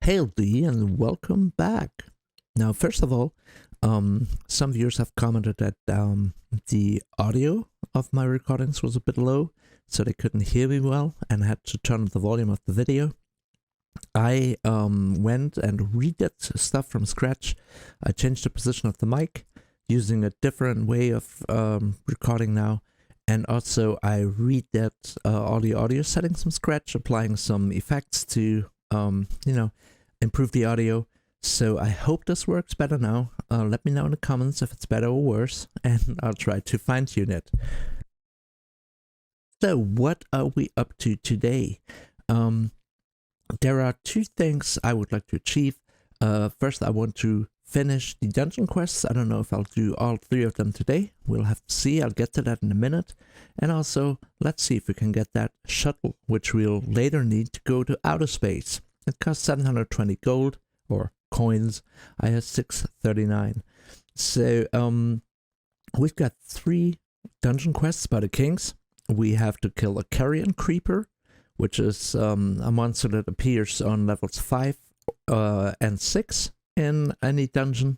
Hail D and welcome back. Now, first of all, some viewers have commented that the audio of my recordings was a bit low, so they couldn't hear me well and had to turn up the volume of the video. I went and redid stuff from scratch. I changed the position of the mic using a different way of recording now. And also I redid all the audio settings from scratch, applying some effects to, improve the audio. So I hope this works better now. Let me know in the comments if it's better or worse, and I'll try to fine tune it. So what are we up to today? There are two things I would like to achieve. First, I want to finish the dungeon quests. I don't know if I'll do all three of them today. We'll have to see. I'll get to that in a minute. And also, let's see if we can get that shuttle, which we'll later need to go to outer space. It costs 720 gold, or coins. I have 639. So, we've got 3 dungeon quests by the kings. We have to kill a carrion creeper, which is a monster that appears on levels 5 and 6 in any dungeon.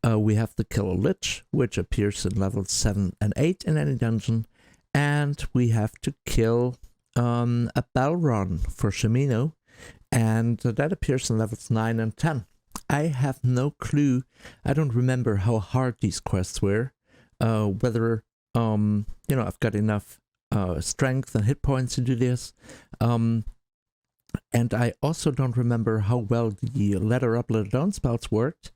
We have to kill a lich, which appears in levels 7 and 8 in any dungeon. And we have to kill a Balron for Shimino, and that appears in levels 9 and 10. I have no clue. I don't remember how hard these quests were. Whether, I've got enough strength and hit points to do this. And I also don't remember how well the letter up, letter down spells worked.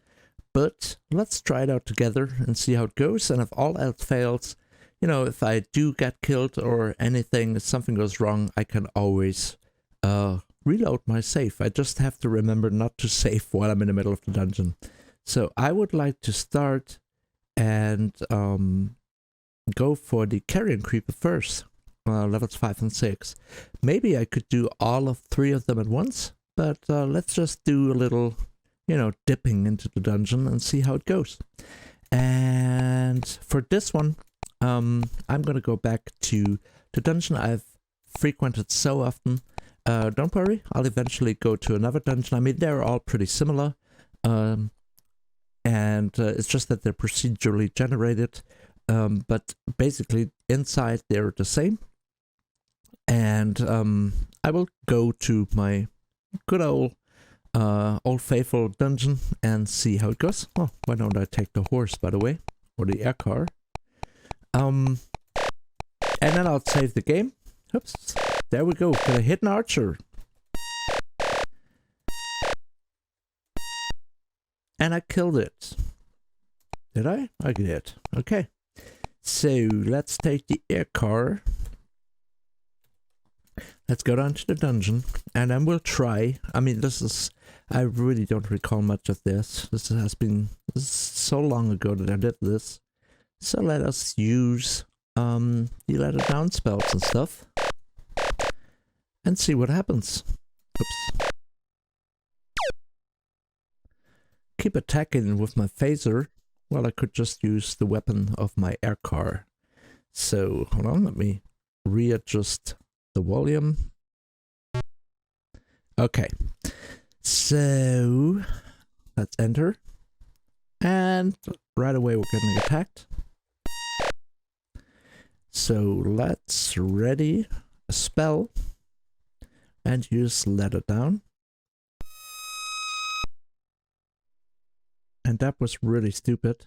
But let's try it out together and see how it goes. And if all else fails, if I do get killed or anything, if something goes wrong, I can always reload my save. I just have to remember not to save while I'm in the middle of the dungeon. So I would like to start and go for the carrion creeper first, levels 5 and 6. Maybe I could do all of 3 of them at once, but let's just do a little, dipping into the dungeon and see how it goes. And for this one, I'm gonna go back to the dungeon I've frequented so often. Don't worry, I'll eventually go to another dungeon. I mean, they're all pretty similar, and it's just that they're procedurally generated. But basically inside they're the same. And I will go to my good old faithful dungeon and see how it goes. Oh, why don't I take the horse, by the way, or the air car? And then I'll save the game. Oops, there we go. Got a hidden archer. And I killed it. Did I? I did. Okay. So let's take the air car. Let's go down to the dungeon, and then we'll try. I mean, I really don't recall much of this. This is so long ago that I did this. So let us use the letter down spells and stuff and see what happens. Oops. Keep attacking with my phaser. Well, I could just use the weapon of my air car. So, hold on, let me readjust the volume. Okay. So, let's enter. And right away we're getting attacked. So, let's ready a spell and use letter down. And that was really stupid.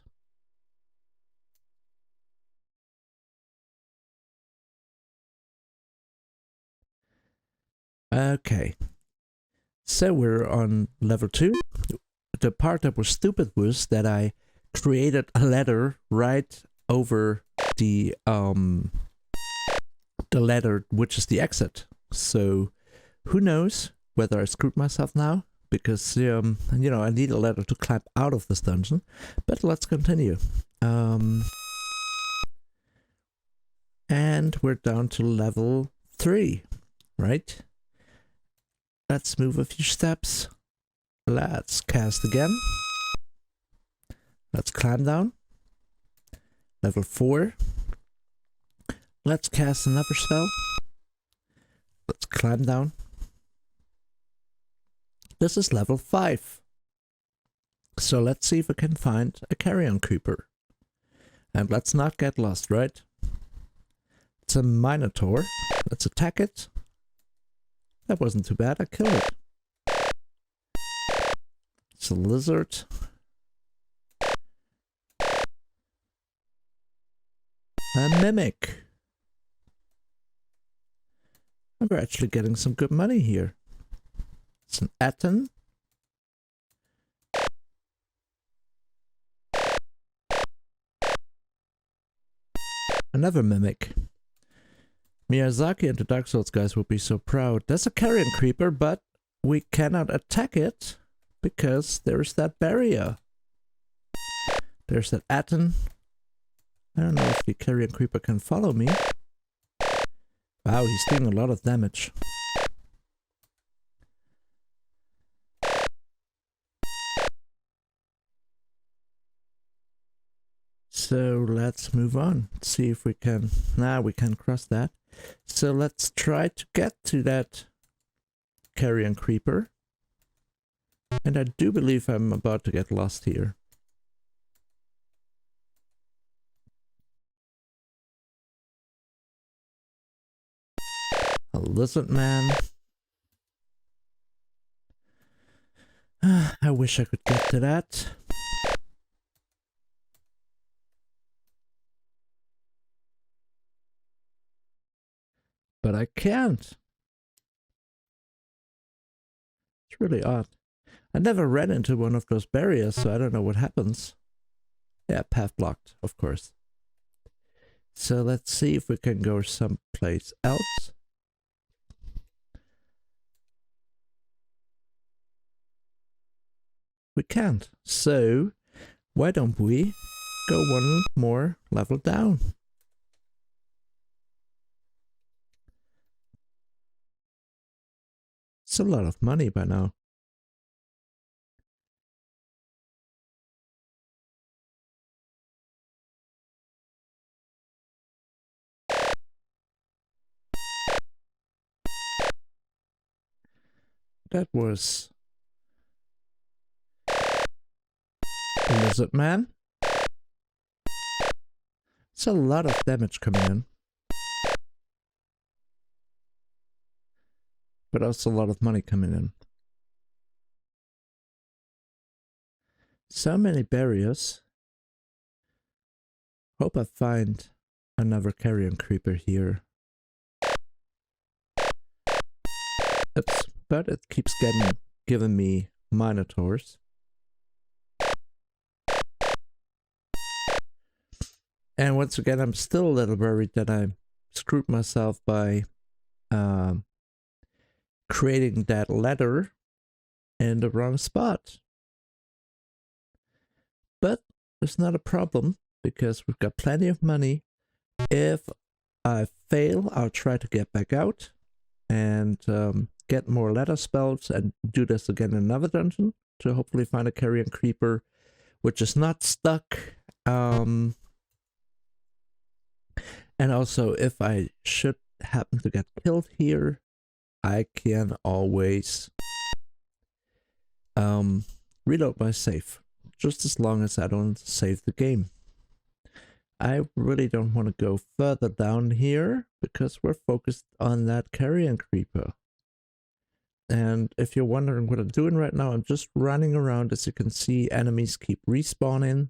Okay. So we're on level 2. The part that was stupid was that I created a letter right over the letter which is the exit. So who knows whether I screwed myself now? Because, I need a letter to climb out of this dungeon. But let's continue. And we're down to level 3, right? Let's move a few steps. Let's cast again. Let's climb down. Level 4. Let's cast another spell. Let's climb down. This is level 5. So let's see if we can find a carrion creeper. And let's not get lost, right? It's a minotaur. Let's attack it. That wasn't too bad, I killed it. It's a lizard. A mimic. And we're actually getting some good money here. It's an atom. Another mimic. Miyazaki and the Dark Souls guys will be so proud. There's a carrion creeper, but we cannot attack it because there's that barrier. There's that atom. I don't know if the carrion creeper can follow me. Wow, he's doing a lot of damage. So let's move on. See if we can... Nah, we can't cross that. So let's try to get to that carrion creeper. And I do believe I'm about to get lost here. A lizard man. I wish I could get to that. But I can't. It's really odd. I never ran into one of those barriers, so I don't know what happens. Yeah, path blocked, of course. So let's see if we can go someplace else. We can't. So why don't we go one more level down? It's a lot of money by now. That was Lizard Man. It's a lot of damage coming in. But also a lot of money coming in. So many barriers. Hope I find another carrion creeper here. Oops, but it keeps giving me minotaurs. And once again, I'm still a little worried that I screwed myself by creating that ladder in the wrong spot. But it's not a problem because we've got plenty of money. If I fail, I'll try to get back out and get more ladder spells and do this again in another dungeon to hopefully find a carrion creeper which is not stuck. And also, if I should happen to get killed here, I can always reload my save, just as long as I don't save the game. I really don't want to go further down here because we're focused on that carrion creeper. And if you're wondering what I'm doing right now, I'm just running around. As you can see, enemies keep respawning.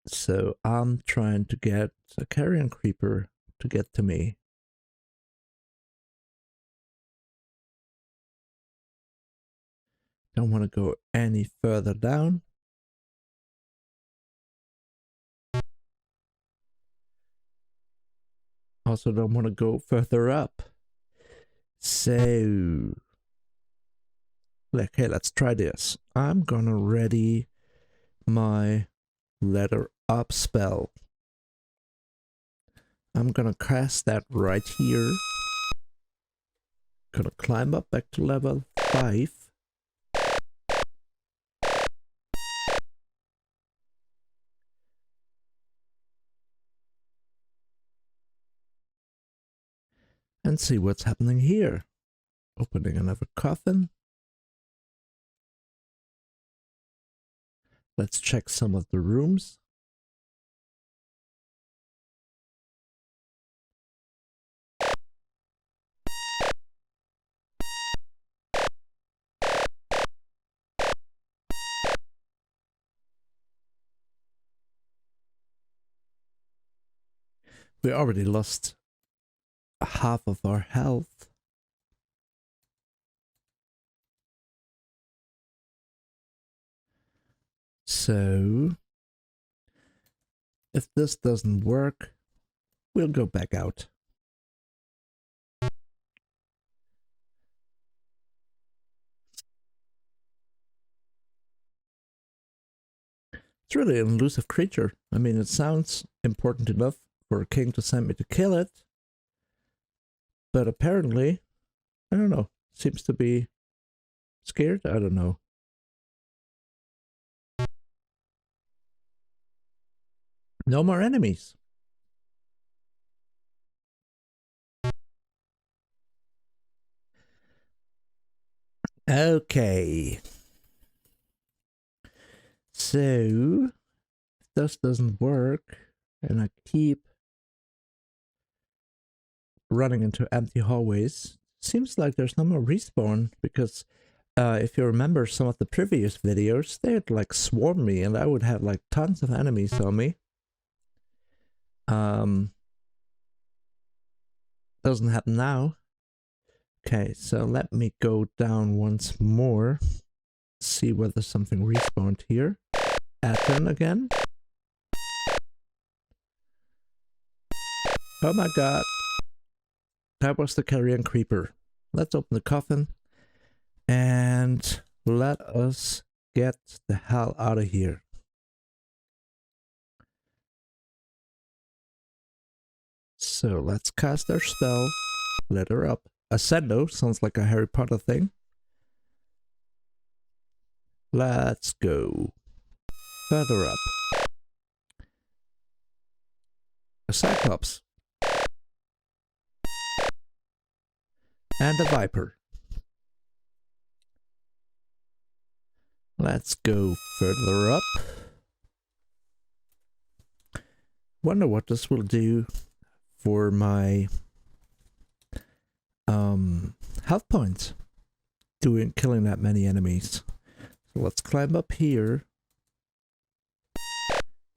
So I'm trying to get a carrion creeper to get to me. Don't want to go any further down. Also don't want to go further up. So, okay, let's try this. I'm gonna ready my letter up spell. I'm gonna cast that right here. Gonna climb up back to level 5. And see what's happening here. Opening another coffin. Let's check some of the rooms. We already lost half of our health. So, if this doesn't work, we'll go back out. It's really an elusive creature. I mean, it sounds important enough for a king to send me to kill it. But apparently, I don't know, seems to be scared? I don't know. No more enemies. Okay. So, if this doesn't work, and I keep running into empty hallways, seems like there's no more respawn, because if you remember some of the previous videos, they'd like swarm me and I would have like tons of enemies on me. Doesn't happen now. Okay, so let me go down once more, see whether something respawned here. Atten again. Oh my god. That was the carrion creeper. Let's open the coffin and let us get the hell out of here. So let's cast our spell. Let her up. Ascendo sounds like a Harry Potter thing. Let's go. Further up. A Cyclops. And a Viper. Let's go further up. Wonder what this will do for my health points. Killing that many enemies. So let's climb up here.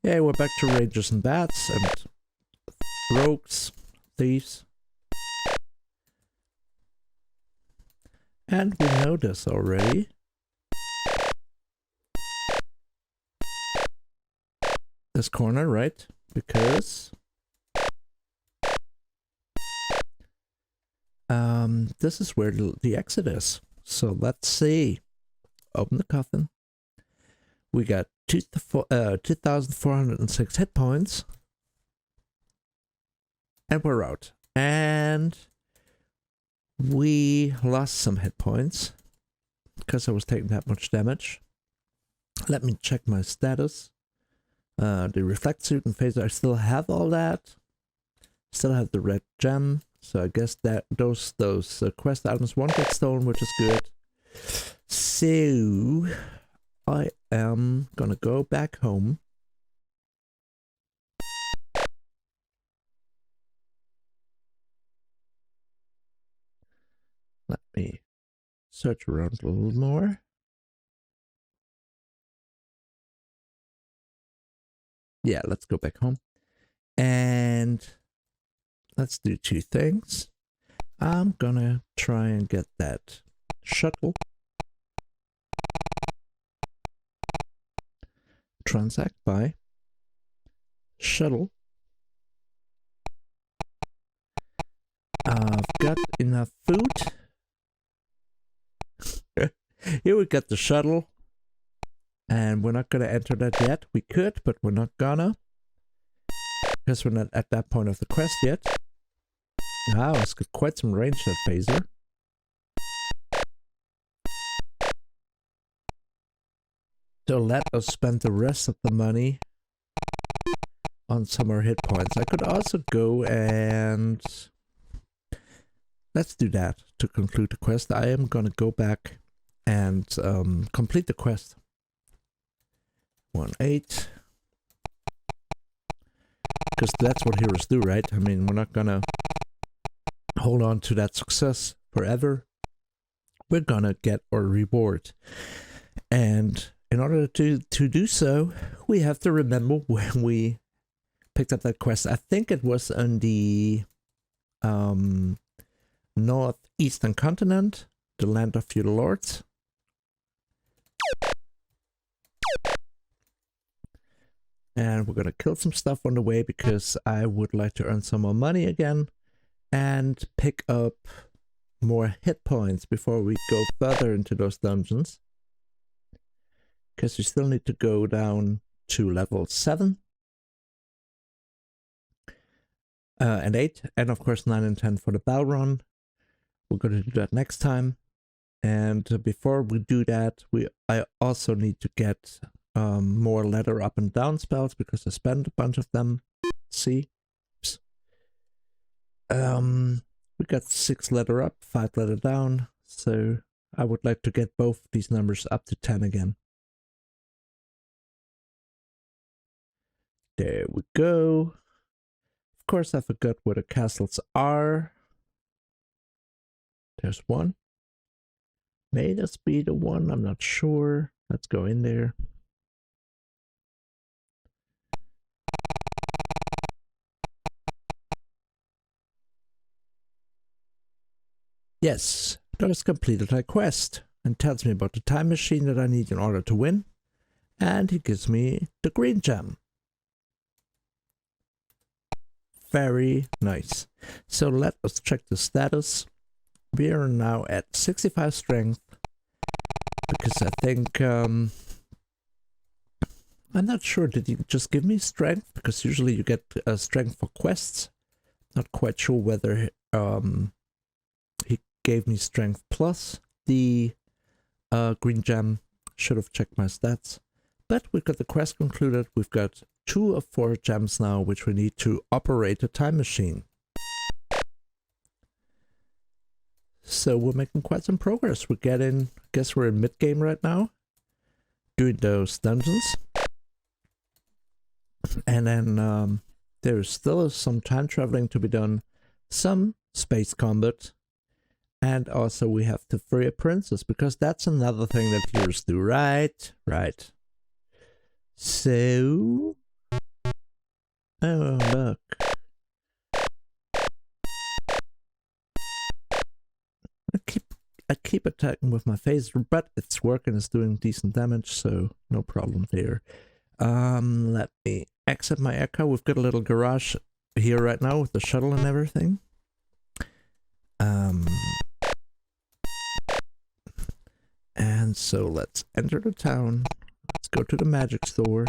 Yeah, we're back to rangers and bats and rogues, thieves. And we know this already. This corner, right? Because this is where the exit is. So let's see. Open the coffin. We got 2,406 hit points. And we're out. And we lost some hit points because I was taking that much damage. Let me check my status. The reflect suit and phaser, I still have all that. Still have the red gem. So I guess that those quest items won't get stolen, which is good. So I am gonna go back home. Let me search around a little more. Yeah, let's go back home. And let's do two things. I'm gonna try and get that shuttle. Transact by shuttle. I've got enough food. Here we got the shuttle. And we're not gonna enter that yet. We could, but we're not gonna. Because we're not at that point of the quest yet. Wow, it's got quite some range, that phaser. So let us spend the rest of the money on some more hit points. I could also go and... let's do that to conclude the quest. I am gonna go back and complete the quest. 1-8. Because that's what heroes do, right? I mean, we're not gonna hold on to that success forever. We're gonna get our reward. And in order to do so, we have to remember when we picked up that quest. I think it was on the northeastern continent, the land of feudal lords. And we're gonna kill some stuff on the way because I would like to earn some more money again and pick up more hit points before we go further into those dungeons. Because we still need to go down to level 7 and 8, and of course 9 and 10 for the bell run. We're going to do that next time. And before we do that, I also need to get more letter up and down spells because I spent a bunch of them. See? Oops. We got 6 letter up, 5 letter down, so I would like to get both these numbers up to 10 again. There we go. Of course, I forgot where the castles are. There's one. May this be the one? I'm not sure. Let's go in there. Yes, that has completed my quest and tells me about the time machine that I need in order to win. And he gives me the green gem. Very nice. So let us check the status. We are now at 65 strength because I think I'm not sure, did he just give me strength? Because usually you get strength for quests. Not quite sure whether he gave me strength plus the green gem. Should have checked my stats. But we've got the quest concluded. We've got 2 of 4 gems now, which we need to operate a time machine. So we're making quite some progress. We're getting, I guess we're in mid-game right now, doing those dungeons. And then there's still some time traveling to be done, some space combat, and also we have to free a princess, because that's another thing that heroes do, right? Right. So... oh, look. I keep attacking with my phaser, but it's working, it's doing decent damage, so no problem there. Let me exit my echo. We've got a little garage here right now with the shuttle and everything. And so let's enter the town. Let's go to the magic store.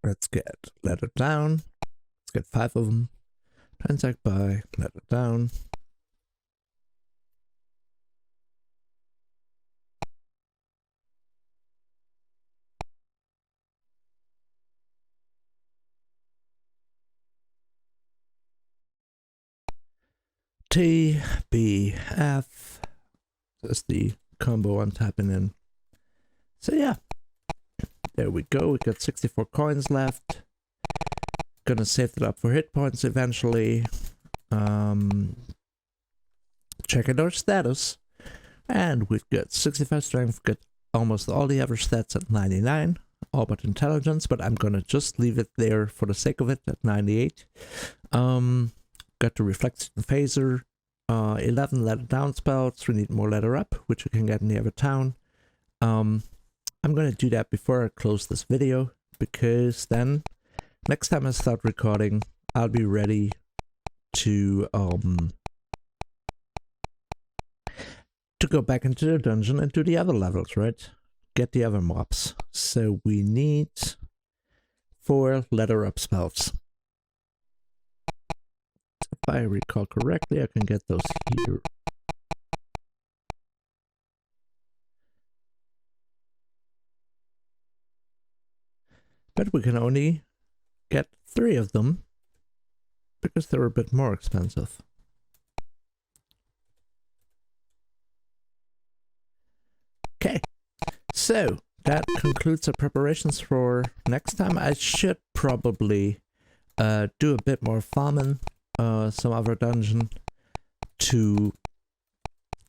Let's get letter down. Let's get 5 of them. Transact by, letter down. T, B, F. That's the combo I'm tapping in. So yeah. There we go. We got 64 coins left. Gonna save it up for hit points eventually. Checking our status. And we've got 65 strength. We've got almost all the other stats at 99. All but intelligence. But I'm gonna just leave it there for the sake of it at 98. Got the reflection phaser. 11 letter down spells. We need more letter up, which we can get in the other town. I'm going to do that before I close this video, because then next time I start recording, I'll be ready to go back into the dungeon and do the other levels, right? Get the other mobs. So we need 4 letter up spells. If I recall correctly, I can get those here. But we can only get 3 of them because they're a bit more expensive. Okay, so that concludes the preparations for next time. I should probably do a bit more farming, some other dungeon to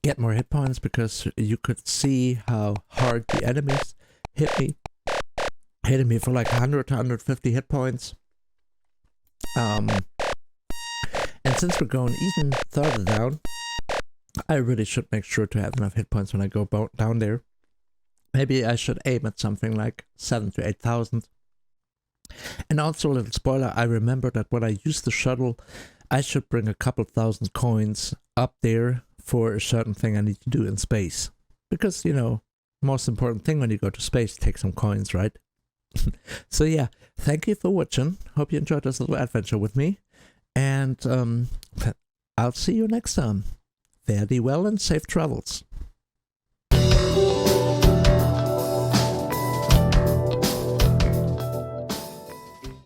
get more hit points, because you could see how hard the enemies hit me. Hitting me for like 100 to 150 hit points. And since we're going even further down, I really should make sure to have enough hit points when I go down there. Maybe I should aim at something like 7,000 to 8,000. And also a little spoiler, I remember that when I use the shuttle, I should bring a couple thousand coins up there for a certain thing I need to do in space. Because, you know, most important thing when you go to space, take some coins, right? So yeah, thank you for watching. Hope you enjoyed this little adventure with me. And I'll see you next time. Fare thee well and safe travels.